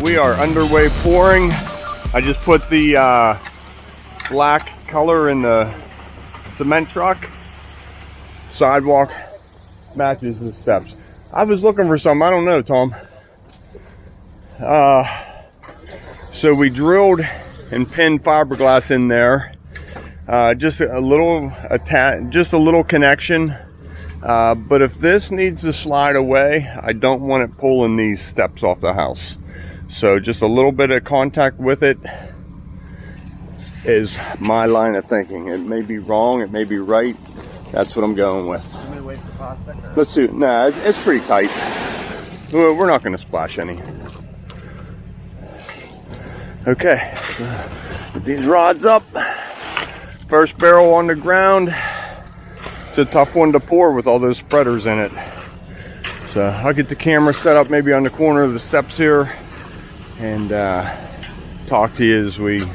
we are underway pouring. I just put the black color in the cement truck. Sidewalk matches the steps. I was looking for something, I don't know, Tom. So we drilled and pinned fiberglass in there. Just a little connection. But if this needs to slide away, I don't want it pulling these steps off the house. So just a little bit of contact with it is my line of thinking. It may be wrong, it may be right. That's what I'm going with. You may wait for plastic? Let's see. Nah, it's pretty tight. We're not going to splash any. Okay, so put these rods up. First barrel on the ground. It's a tough one to pour with all those spreaders in it. So I'll get the camera set up maybe on the corner of the steps here and talk to you as we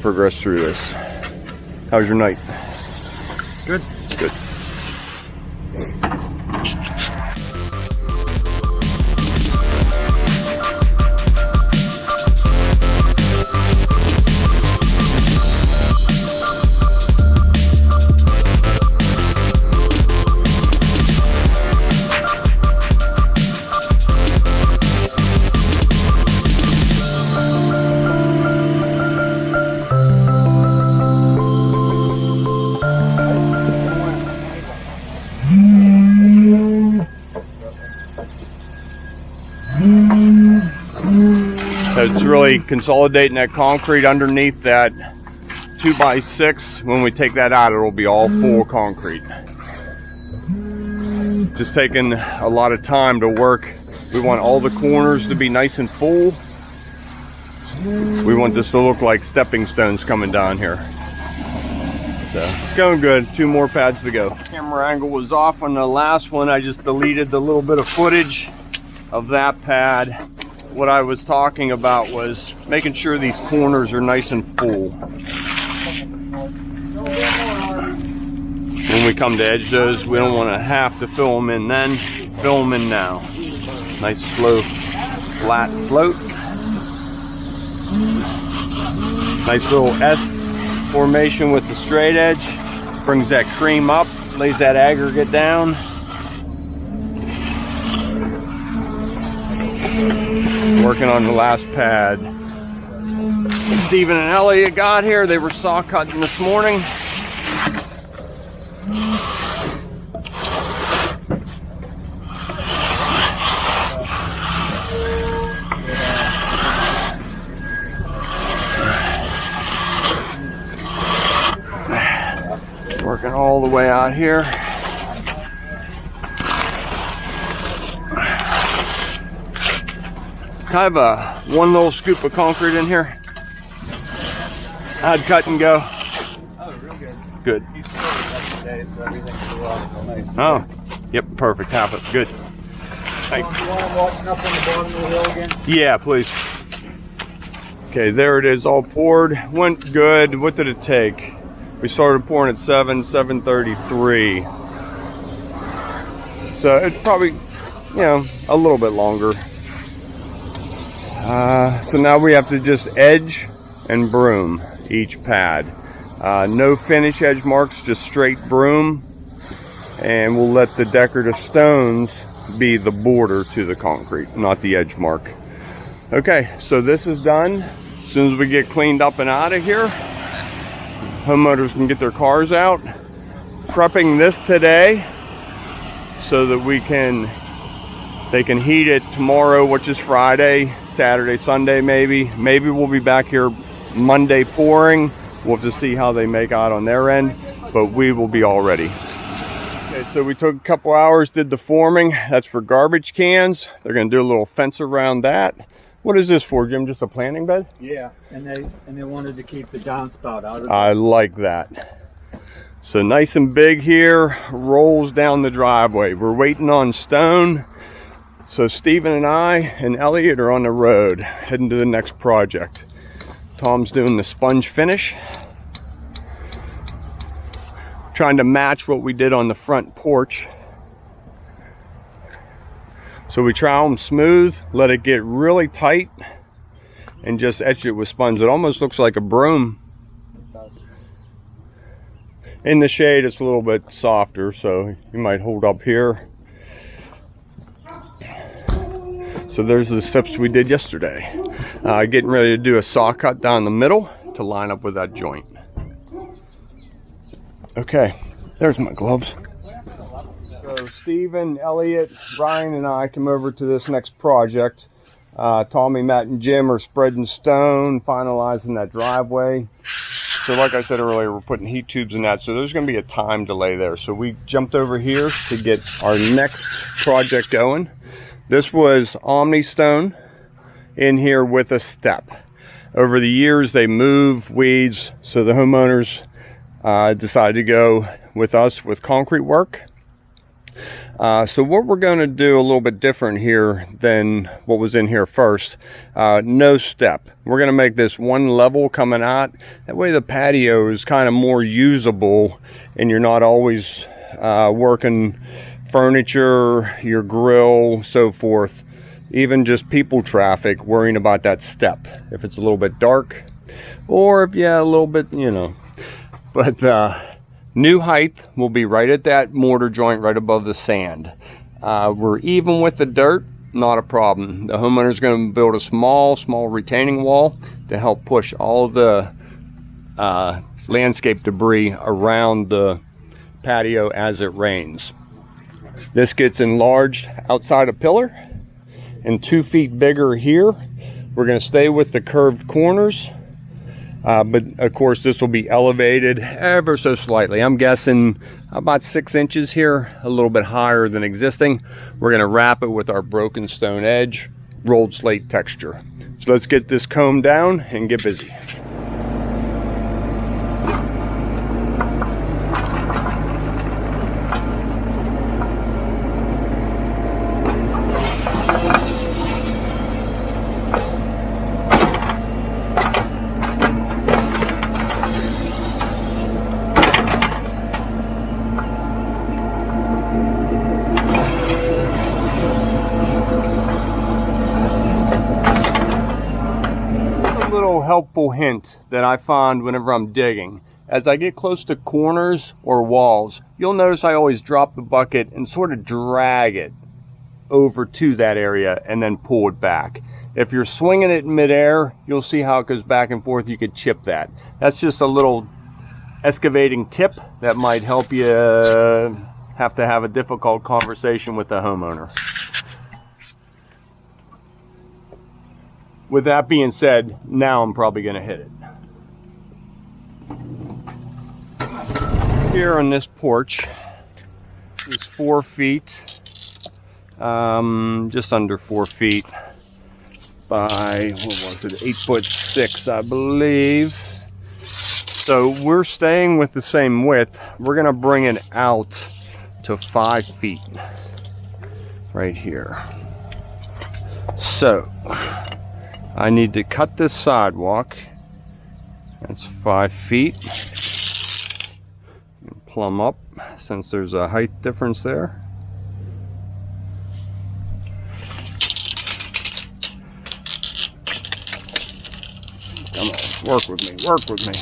progress through this. How's your night? Good. Good. It's really consolidating that concrete underneath that 2x6. When we take that out, it'll be all full concrete. Just taking a lot of time to work. We want all the corners to be nice and full. We want this to look like stepping stones coming down here. So it's going good. 2 more pads to go. Camera angle was off on the last one. I just deleted the little bit of footage of that pad. What I was talking about was making sure these corners are nice and full. When we come to edge those, we don't want to have to fill them in then, fill them in now. Nice slow, flat float. Nice little S formation with the straight edge. Brings that cream up, lays that aggregate down. Working on the last pad. Stephen and Elliot got here. They were saw cutting this morning. Working all the way out here. Kind of a one little scoop of concrete in here. I'd cut and go. Oh, real good. Good. He's still today, so everything's real nice. Oh, yep, perfect. Half it. Good. Thanks. You want him watching up on the bottom of the hill again? Yeah, please. Okay, there it is, all poured. Went good. What did it take? We started pouring at 7:33. So it's probably, you know, a little bit longer. So now we have to just edge and broom each pad. No finish edge marks, just straight broom. And we'll let the decorative stones be the border to the concrete, not the edge mark. Okay, so this is done. As soon as we get cleaned up and out of here, homeowners can get their cars out. Prepping this today so that they can heat it tomorrow, which is Friday, Saturday, Sunday maybe. Maybe we'll be back here Monday pouring. We'll have to see how they make out on their end, but we will be all ready. Okay, so we took a couple hours, did the forming. That's for garbage cans. They're gonna do a little fence around that. What is this for, Jim? Just a planting bed? Yeah, and they wanted to keep the downspout out of it. I like that. So nice and big here, rolls down the driveway. We're waiting on stone. So Stephen and I and Elliot are on the road, heading to the next project. Tom's doing the sponge finish. Trying to match what we did on the front porch. So we trowel them smooth, let it get really tight, and just etch it with sponge. It almost looks like a broom. It does. In the shade, it's a little bit softer, so you might hold up here. So there's the steps we did yesterday. Getting ready to do a saw cut down the middle to line up with that joint. Okay, there's my gloves. So Steven, Elliot, Brian, and I come over to this next project. Tommy, Matt, and Jim are spreading stone, finalizing that driveway. So like I said earlier, we're putting heat tubes in that, so there's going to be a time delay there. So we jumped over here to get our next project going. This was Omni stone in here with a step. Over the years, they move weeds, so the homeowners decided to go with us with concrete work. So what we're going to do a little bit different here than what was in here first. No step. We're going to make this one level coming out. That way the patio is kind of more usable and you're not always working furniture, your grill, so forth. Even just people traffic, worrying about that step. If it's a little bit dark or if, yeah, a little bit, you know. But new height will be right at that mortar joint right above the sand. We're even with the dirt, not a problem. The homeowner's going to build a small retaining wall to help push all the landscape debris around the patio as it rains. This gets enlarged outside a pillar and 2 feet bigger here. We're going to stay with the curved corners. But of course this will be elevated ever so slightly. I'm guessing about 6 inches here, a little bit higher than existing. We're going to wrap it with our broken stone edge, rolled slate texture. So let's get this combed down and get busy. Helpful hint that I find whenever I'm digging. As I get close to corners or walls, you'll notice I always drop the bucket and sort of drag it over to that area and then pull it back. If you're swinging it in midair, you'll see how it goes back and forth. You could chip that. That's just a little excavating tip that might help you have to have a difficult conversation with the homeowner. With that being said, now I'm probably going to hit it. Here on this porch is 4 feet, just under 4 feet by, what was it, 8'6", I believe. So we're staying with the same width. We're going to bring it out to 5 feet right here. So I need to cut this sidewalk. That's 5 feet. Plumb up, since there's a height difference there. Come on, work with me, work with me.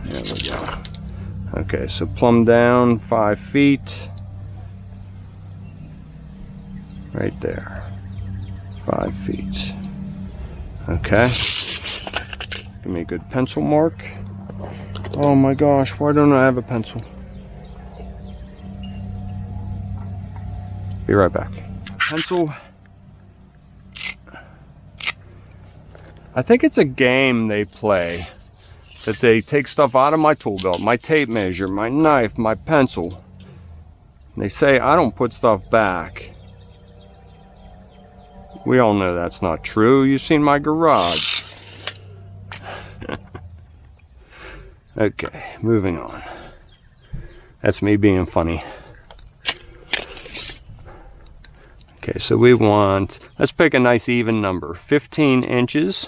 There we go. Okay, so plumb down 5 feet. Right there. 5 feet. Okay. Give me a good pencil mark. Oh my gosh, why don't I have a pencil? Be right back. Pencil. I think it's a game they play. That they take stuff out of my tool belt, my tape measure, my knife, my pencil. And they say I don't put stuff back. We all know that's not true. You've seen my garage. Okay, moving on. That's me being funny. Okay, so we want, let's pick a nice even number. 15 inches.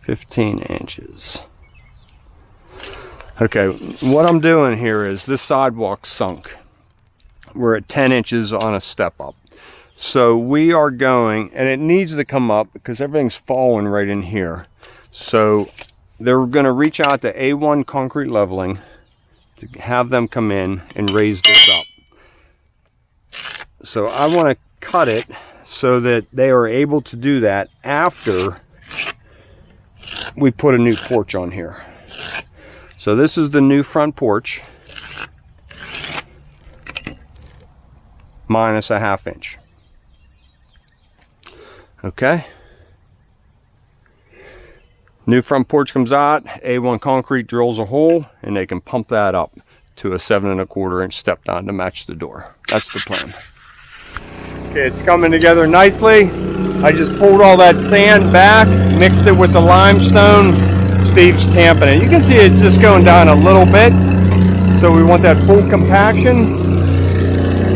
15 inches. Okay, what I'm doing here is this sidewalk sunk. We're at 10 inches on a step up. So we are going, and it needs to come up because everything's falling right in here. So they're going to reach out to A1 concrete leveling to have them come in and raise this up. So I want to cut it so that they are able to do that after we put a new porch on here. So this is the new front porch minus a 1/2 inch. Okay. New front porch comes out, A1 concrete drills a hole, and they can pump that up to a 7 1/4 inch step down to match the door. That's the plan. Okay, it's coming together nicely. I just pulled all that sand back, mixed it with the limestone. Steve's tamping it. You can see it just going down a little bit. So we want that full compaction.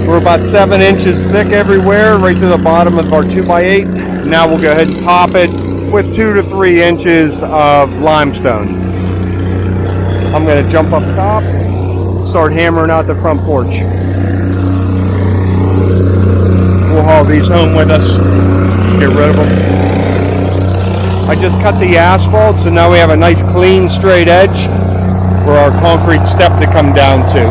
We're about 7 inches thick everywhere, right to the bottom of our 2x8. Now we'll go ahead and top it with 2 to 3 inches of limestone. I'm going to jump up top, start hammering out the front porch. We'll haul these home with us, get rid of them. I just cut the asphalt, so now we have a nice clean straight edge for our concrete step to come down to.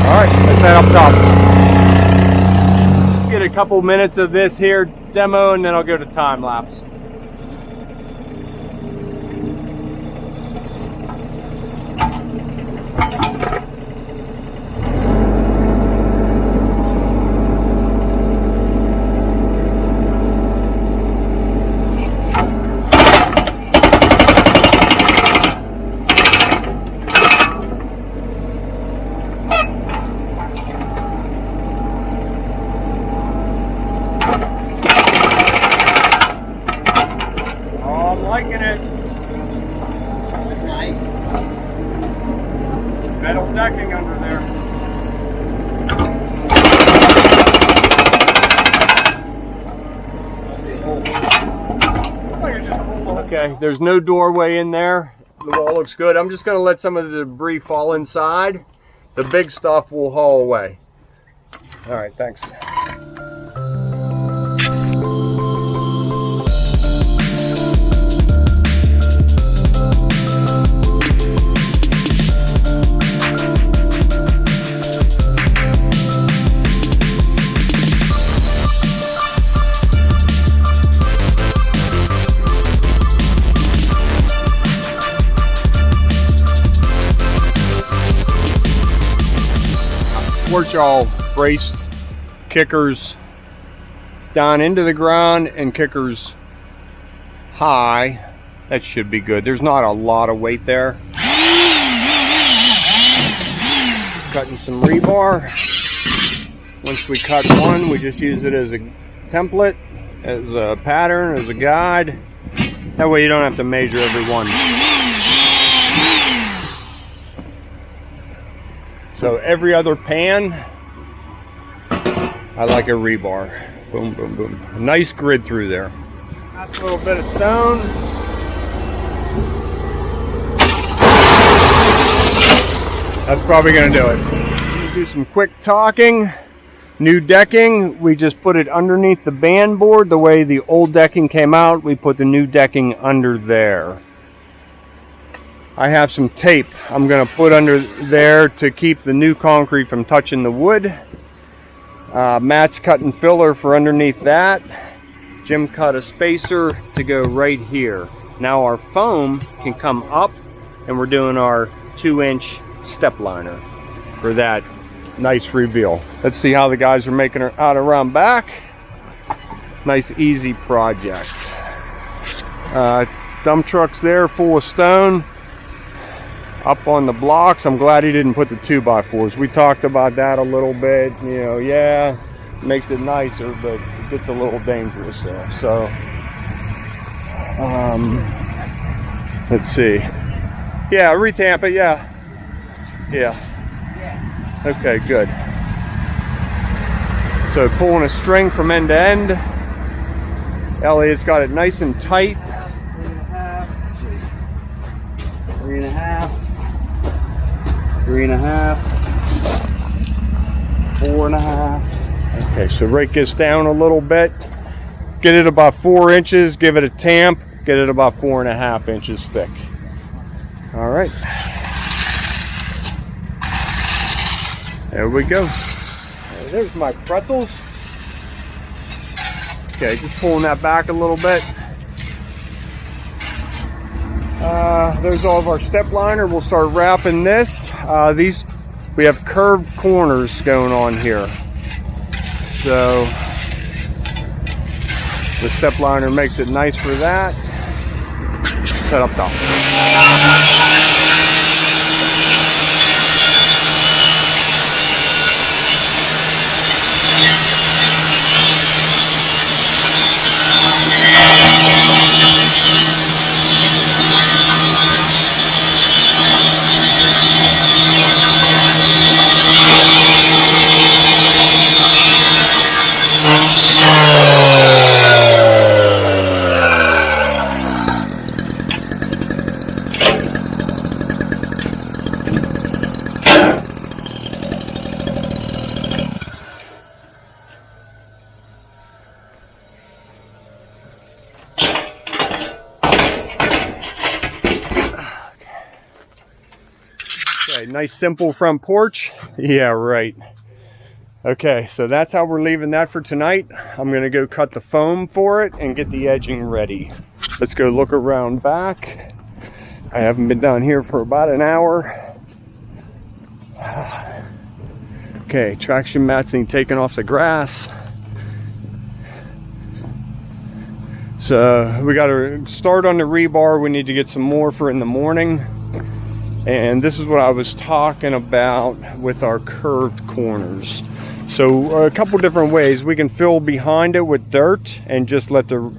Alright, let's head up top. Let's get a couple minutes of this here demo and then I'll go to time lapse. Metal decking under there. Okay, there's no doorway in there. The wall looks good. I'm just going to let some of the debris fall inside. The big stuff will haul away. All right, thanks. Porch all braced, kickers down into the ground and kickers high. That should be good. There's not a lot of weight there. Cutting some rebar. Once we cut one, we just use it as a template, as a pattern, as a guide. That way you don't have to measure every one. So every other pan, I like a rebar. Boom, boom, boom. A nice grid through there. That's a little bit of stone. That's probably gonna do it. Do some quick talking. New decking, we just put it underneath the band board. The way the old decking came out, we put the new decking under there. I have some tape I'm going to put under there to keep the new concrete from touching the wood. Matt's cutting filler for underneath that. Jim cut a spacer to go right here. Now our foam can come up and we're doing our 2-inch step liner for that nice reveal. Let's see how the guys are making her out around back. Nice easy project. Dump truck's there full of stone. Up on the blocks, I'm glad he didn't put the 2x4s. We talked about that a little bit. You know, yeah, it makes it nicer, but it gets a little dangerous there. So, let's see. Yeah, retamp it, yeah. Yeah. Okay, good. So pulling a string from end to end. Elliot's got it nice and tight. 3.5. 3.5. 4.5. Okay, so rake this down a little bit. Get it about 4 inches, give it a tamp, get it about 4.5 inches thick. All right. There we go. There's my pretzels. Okay, just pulling that back a little bit. There's all of our step liner. We'll start wrapping this. We have curved corners going on here. So the step liner makes it nice for that. Set up top. Okay, nice simple front porch. Yeah, right. Okay, so that's how we're leaving that for tonight. I'm gonna go cut the foam for it and get the edging ready. Let's go look around back. I haven't been down here for about an hour. Okay, traction mats need taken off the grass. So we got to start on the rebar. We need to get some more for in the morning. And this is what I was talking about with our curved corners. So a couple different ways. We can fill behind it with dirt and just let the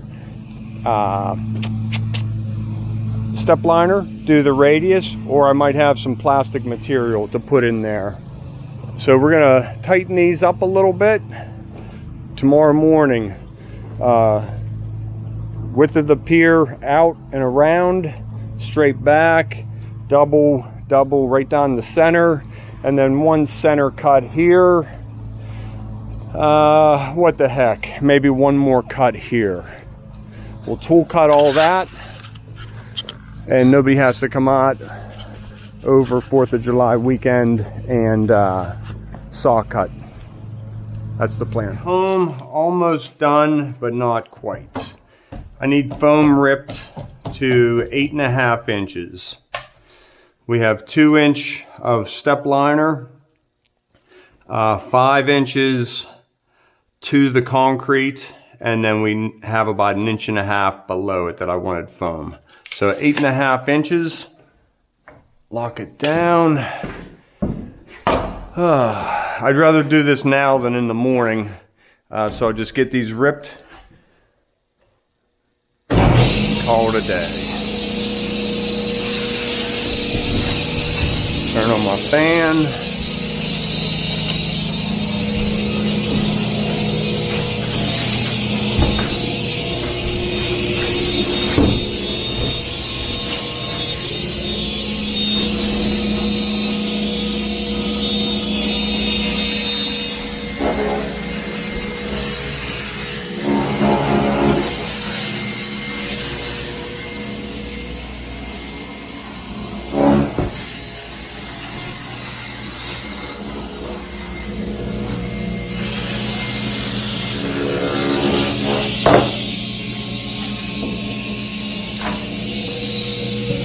step liner do the radius, or I might have some plastic material to put in there. So we're gonna tighten these up a little bit tomorrow morning. Width of the pier out and around, straight back, double right down the center, and then one center cut here. What the heck, maybe one more cut here. We'll tool cut all that, and nobody has to come out over 4th of July weekend and saw cut. That's the plan. Home almost done, but not quite. I need foam ripped to 8.5 inches. We have 2 inch of step liner, 5 inches to the concrete, and then we have about 1.5 inches below it that I wanted foam. So 8.5 inches. Lock it down. I'd rather do this now than in the morning, so I'll just get these ripped. Call it a day. Turn on my fan.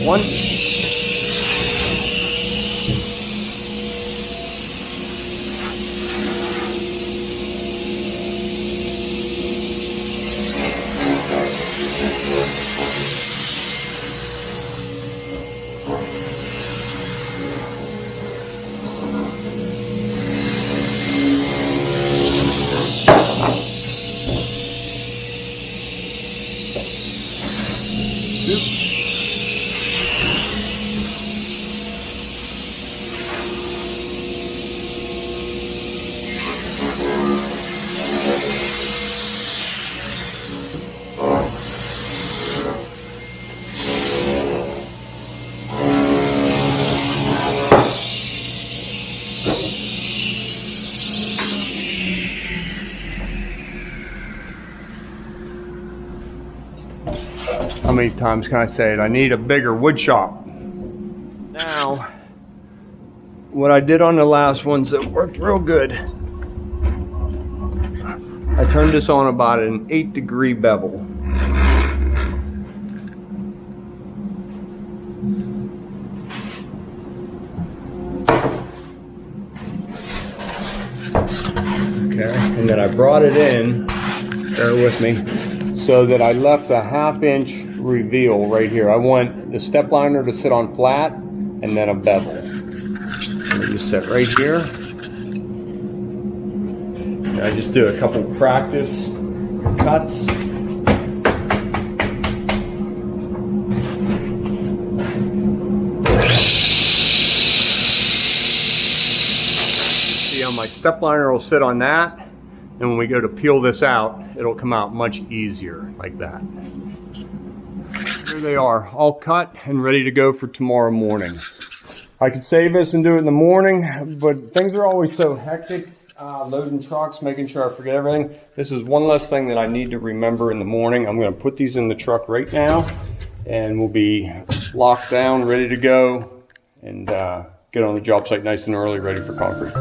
One. How many times can I say it? I need a bigger wood shop. Now, what I did on the last ones that worked real good, I turned this on about an 8-degree bevel. Okay, and then I brought it in, bear with me, so that I left a 1/2 inch reveal right here. I want the step liner to sit on flat and then a bevel. Let me just sit right here. And I just do a couple practice cuts. See how my step liner will sit on that, and when we go to peel this out, it'll come out much easier like that. Here they are, all cut and ready to go for tomorrow morning. I could save this and do it in the morning, but things are always so hectic, loading trucks, making sure I forget everything. This is one less thing that I need to remember in the morning. I'm going to put these in the truck right now, and we'll be locked down, ready to go, and get on the job site nice and early, ready for concrete.